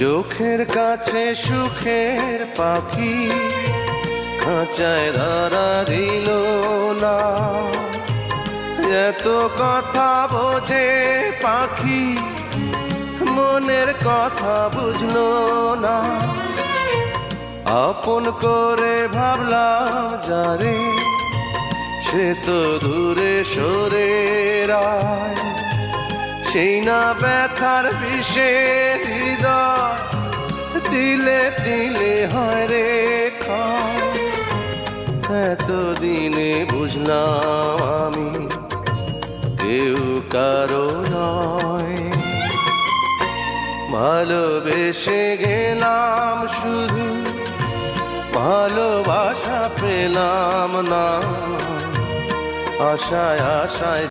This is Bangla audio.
চোখের কাছে সুখের পাখি খাঁচায় ধরা দিল না। এত কথা বোঝে পাখি মনের কথা বুঝলো না। আপন করে ভাবলাম যারে সে তো দূরে সরে রায়। সেই না ব্যথার বিষে হৃদয় দিলে দিলে হয় রে খায়। এতদিনে বুঝলাম আমি কেউ কারো নয়। ভালোবেসে গেলাম শুধু ভালোবাসা পেলাম না। আশায় আশায়